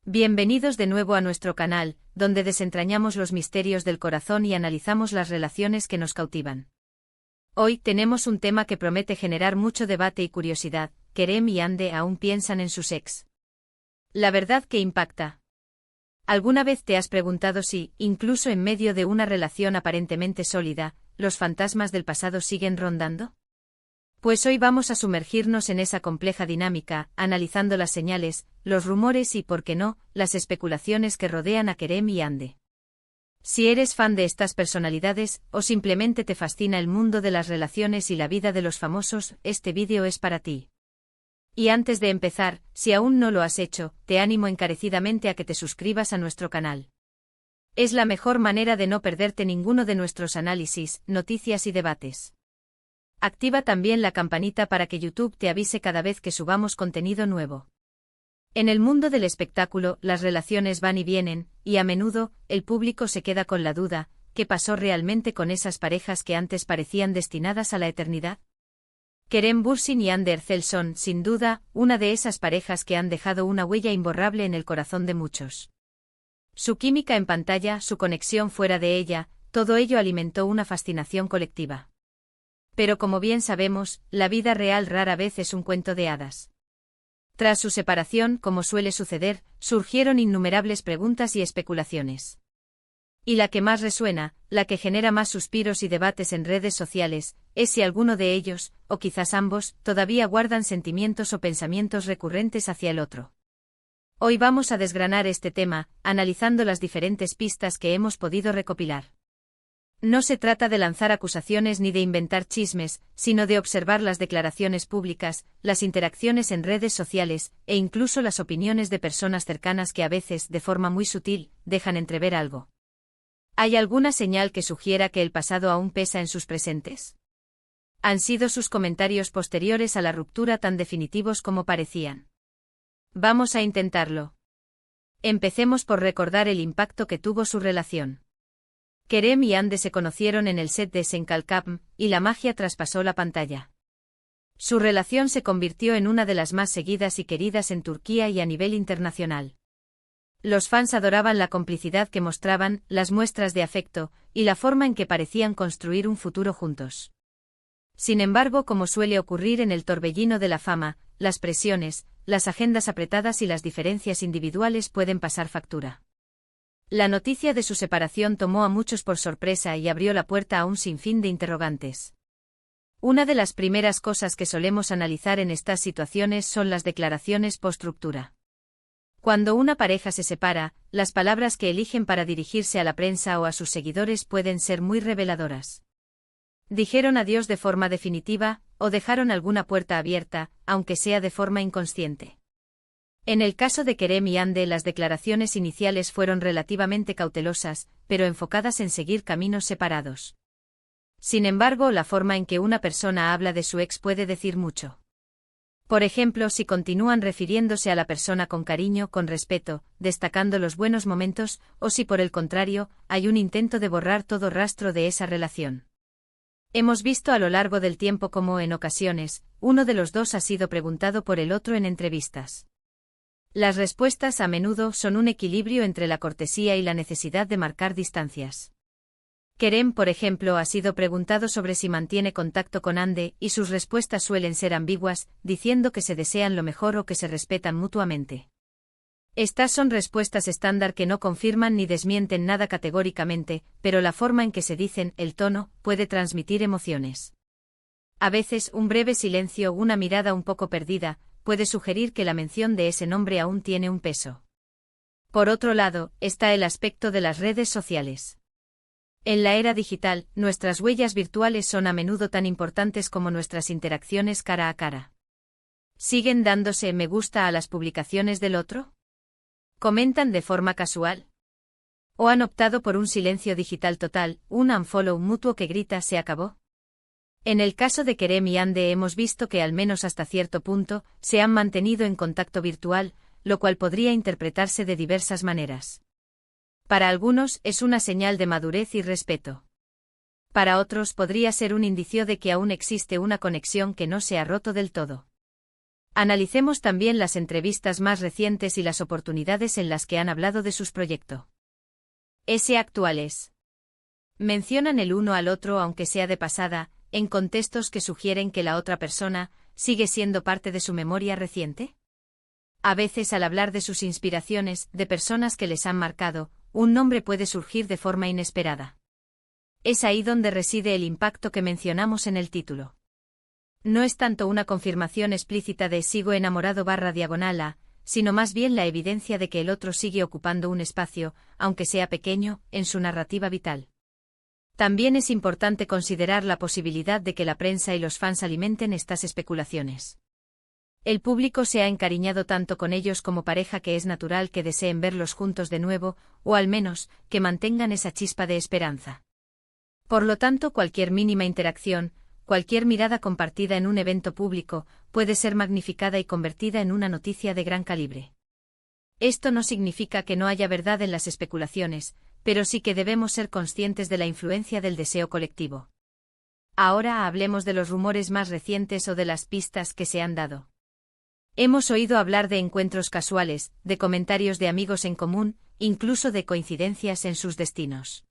Bienvenidos de nuevo a nuestro canal, donde desentrañamos los misterios del corazón y analizamos las relaciones que nos cautivan. Hoy tenemos un tema que promete generar mucho debate y curiosidad. Kerem y Hande aún piensan en sus ex. La verdad que impacta. ¿Alguna vez te has preguntado si, incluso en medio de una relación aparentemente sólida, los fantasmas del pasado siguen rondando? Pues hoy vamos a sumergirnos en esa compleja dinámica, analizando las señales, los rumores y, por qué no, las especulaciones que rodean a Kerem y Hande. Si eres fan de estas personalidades, o simplemente te fascina el mundo de las relaciones y la vida de los famosos, este vídeo es para ti. Y antes de empezar, si aún no lo has hecho, te animo encarecidamente a que te suscribas a nuestro canal. Es la mejor manera de no perderte ninguno de nuestros análisis, noticias y debates. Activa también la campanita para que YouTube te avise cada vez que subamos contenido nuevo. En el mundo del espectáculo, las relaciones van y vienen, y a menudo, el público se queda con la duda: ¿qué pasó realmente con esas parejas que antes parecían destinadas a la eternidad? Kerem Bürsin y Hande Erçel son, sin duda, una de esas parejas que han dejado una huella imborrable en el corazón de muchos. Su química en pantalla, su conexión fuera de ella, todo ello alimentó una fascinación colectiva. Pero como bien sabemos, la vida real rara vez es un cuento de hadas. Tras su separación, como suele suceder, surgieron innumerables preguntas y especulaciones. Y la que más resuena, la que genera más suspiros y debates en redes sociales, es si alguno de ellos, o quizás ambos, todavía guardan sentimientos o pensamientos recurrentes hacia el otro. Hoy vamos a desgranar este tema, analizando las diferentes pistas que hemos podido recopilar. No se trata de lanzar acusaciones ni de inventar chismes, sino de observar las declaraciones públicas, las interacciones en redes sociales, e incluso las opiniones de personas cercanas que a veces, de forma muy sutil, dejan entrever algo. ¿Hay alguna señal que sugiera que el pasado aún pesa en sus presentes? ¿Han sido sus comentarios posteriores a la ruptura tan definitivos como parecían? Vamos a intentarlo. Empecemos por recordar el impacto que tuvo su relación. Kerem y Hande se conocieron en el set de Sen Kalkapm, y la magia traspasó la pantalla. Su relación se convirtió en una de las más seguidas y queridas en Turquía y a nivel internacional. Los fans adoraban la complicidad que mostraban, las muestras de afecto, y la forma en que parecían construir un futuro juntos. Sin embargo, como suele ocurrir en el torbellino de la fama, las presiones, las agendas apretadas y las diferencias individuales pueden pasar factura. La noticia de su separación tomó a muchos por sorpresa y abrió la puerta a un sinfín de interrogantes. Una de las primeras cosas que solemos analizar en estas situaciones son las declaraciones post-ruptura. Cuando una pareja se separa, las palabras que eligen para dirigirse a la prensa o a sus seguidores pueden ser muy reveladoras. Dijeron adiós de forma definitiva, o dejaron alguna puerta abierta, aunque sea de forma inconsciente. En el caso de Kerem y Hande, las declaraciones iniciales fueron relativamente cautelosas, pero enfocadas en seguir caminos separados. Sin embargo, la forma en que una persona habla de su ex puede decir mucho. Por ejemplo, si continúan refiriéndose a la persona con cariño, con respeto, destacando los buenos momentos, o si por el contrario, hay un intento de borrar todo rastro de esa relación. Hemos visto a lo largo del tiempo cómo, en ocasiones, uno de los dos ha sido preguntado por el otro en entrevistas. Las respuestas a menudo son un equilibrio entre la cortesía y la necesidad de marcar distancias. Kerem, por ejemplo, ha sido preguntado sobre si mantiene contacto con Hande, y sus respuestas suelen ser ambiguas, diciendo que se desean lo mejor o que se respetan mutuamente. Estas son respuestas estándar que no confirman ni desmienten nada categóricamente, pero la forma en que se dicen, el tono, puede transmitir emociones. A veces, un breve silencio o una mirada un poco perdida puede sugerir que la mención de ese nombre aún tiene un peso. Por otro lado, está el aspecto de las redes sociales. En la era digital, nuestras huellas virtuales son a menudo tan importantes como nuestras interacciones cara a cara. ¿Siguen dándose me gusta a las publicaciones del otro? ¿Comentan de forma casual? ¿O han optado por un silencio digital total, un unfollow mutuo que grita se acabó? En el caso de Kerem y Hande hemos visto que al menos hasta cierto punto, se han mantenido en contacto virtual, lo cual podría interpretarse de diversas maneras. Para algunos es una señal de madurez y respeto. Para otros podría ser un indicio de que aún existe una conexión que no se ha roto del todo. Analicemos también las entrevistas más recientes y las oportunidades en las que han hablado de sus proyectos. Actuales. Mencionan el uno al otro aunque sea de pasada, en contextos que sugieren que la otra persona sigue siendo parte de su memoria reciente. A veces al hablar de sus inspiraciones, de personas que les han marcado, un nombre puede surgir de forma inesperada. Es ahí donde reside el impacto que mencionamos en el título. No es tanto una confirmación explícita de sigo enamorado /diagonal, sino más bien la evidencia de que el otro sigue ocupando un espacio, aunque sea pequeño, en su narrativa vital. También es importante considerar la posibilidad de que la prensa y los fans alimenten estas especulaciones. El público se ha encariñado tanto con ellos como pareja que es natural que deseen verlos juntos de nuevo, o al menos, que mantengan esa chispa de esperanza. Por lo tanto, cualquier mínima interacción, cualquier mirada compartida en un evento público, puede ser magnificada y convertida en una noticia de gran calibre. Esto no significa que no haya verdad en las especulaciones, pero sí que debemos ser conscientes de la influencia del deseo colectivo. Ahora hablemos de los rumores más recientes o de las pistas que se han dado. Hemos oído hablar de encuentros casuales, de comentarios de amigos en común, incluso de coincidencias en sus destinos.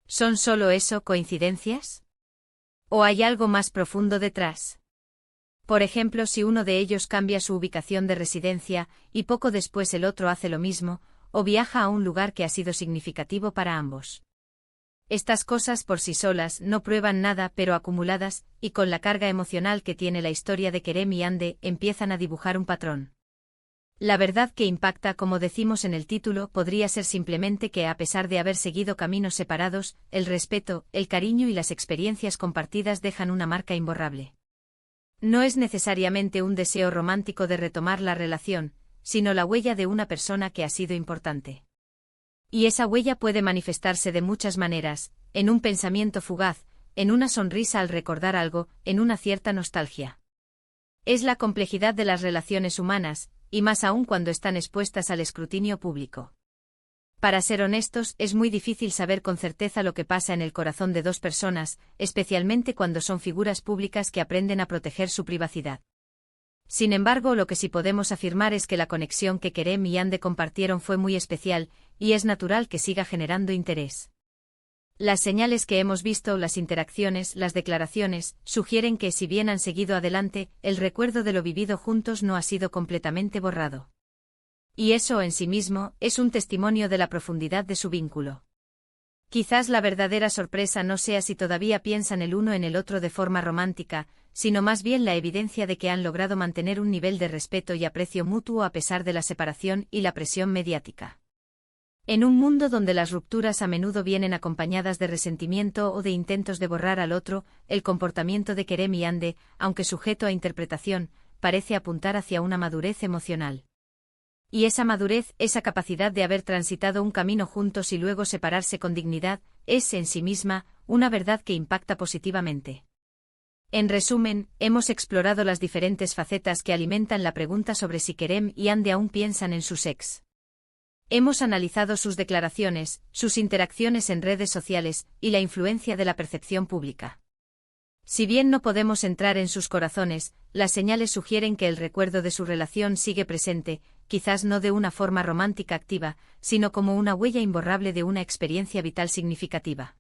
¿Son solo eso coincidencias? ¿O hay algo más profundo detrás? Por ejemplo, si uno de ellos cambia su ubicación de residencia, y poco después el otro hace lo mismo, o viaja a un lugar que ha sido significativo para ambos. Estas cosas por sí solas no prueban nada, pero acumuladas, y con la carga emocional que tiene la historia de Kerem y Ande, empiezan a dibujar un patrón. La verdad que impacta, como decimos en el título, podría ser simplemente que a pesar de haber seguido caminos separados, el respeto, el cariño y las experiencias compartidas dejan una marca imborrable. No es necesariamente un deseo romántico de retomar la relación, sino la huella de una persona que ha sido importante. Y esa huella puede manifestarse de muchas maneras, en un pensamiento fugaz, en una sonrisa al recordar algo, en una cierta nostalgia. Es la complejidad de las relaciones humanas, y más aún cuando están expuestas al escrutinio público. Para ser honestos, es muy difícil saber con certeza lo que pasa en el corazón de dos personas, especialmente cuando son figuras públicas que aprenden a proteger su privacidad. Sin embargo, lo que sí podemos afirmar es que la conexión que Kerem y Ande compartieron fue muy especial, y es natural que siga generando interés. Las señales que hemos visto, las interacciones, las declaraciones, sugieren que si bien han seguido adelante, el recuerdo de lo vivido juntos no ha sido completamente borrado. Y eso en sí mismo es un testimonio de la profundidad de su vínculo. Quizás la verdadera sorpresa no sea si todavía piensan el uno en el otro de forma romántica, sino más bien la evidencia de que han logrado mantener un nivel de respeto y aprecio mutuo a pesar de la separación y la presión mediática. En un mundo donde las rupturas a menudo vienen acompañadas de resentimiento o de intentos de borrar al otro, el comportamiento de Kerem y Ande, aunque sujeto a interpretación, parece apuntar hacia una madurez emocional. Y esa madurez, esa capacidad de haber transitado un camino juntos y luego separarse con dignidad, es en sí misma una verdad que impacta positivamente. En resumen, hemos explorado las diferentes facetas que alimentan la pregunta sobre si Kerem y Ande aún piensan en sus ex. Hemos analizado sus declaraciones, sus interacciones en redes sociales, y la influencia de la percepción pública. Si bien no podemos entrar en sus corazones, las señales sugieren que el recuerdo de su relación sigue presente, quizás no de una forma romántica activa, sino como una huella imborrable de una experiencia vital significativa.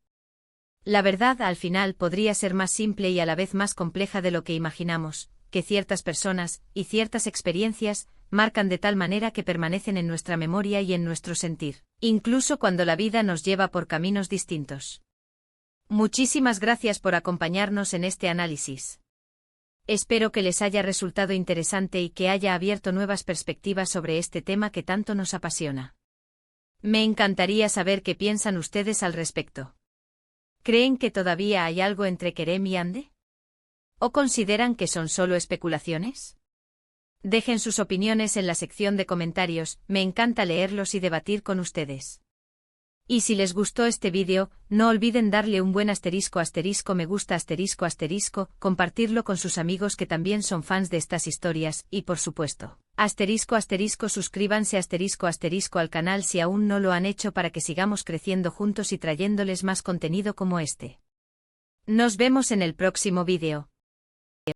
La verdad al final podría ser más simple y a la vez más compleja de lo que imaginamos, que ciertas personas y ciertas experiencias marcan de tal manera que permanecen en nuestra memoria y en nuestro sentir, incluso cuando la vida nos lleva por caminos distintos. Muchísimas gracias por acompañarnos en este análisis. Espero que les haya resultado interesante y que haya abierto nuevas perspectivas sobre este tema que tanto nos apasiona. Me encantaría saber qué piensan ustedes al respecto. ¿Creen que todavía hay algo entre Kerem y Ande? ¿O consideran que son solo especulaciones? Dejen sus opiniones en la sección de comentarios, me encanta leerlos y debatir con ustedes. Y si les gustó este vídeo, no olviden darle un buen asterisco me gusta asterisco, compartirlo con sus amigos que también son fans de estas historias, y por supuesto, suscríbanse al canal si aún no lo han hecho para que sigamos creciendo juntos y trayéndoles más contenido como este. Nos vemos en el próximo vídeo.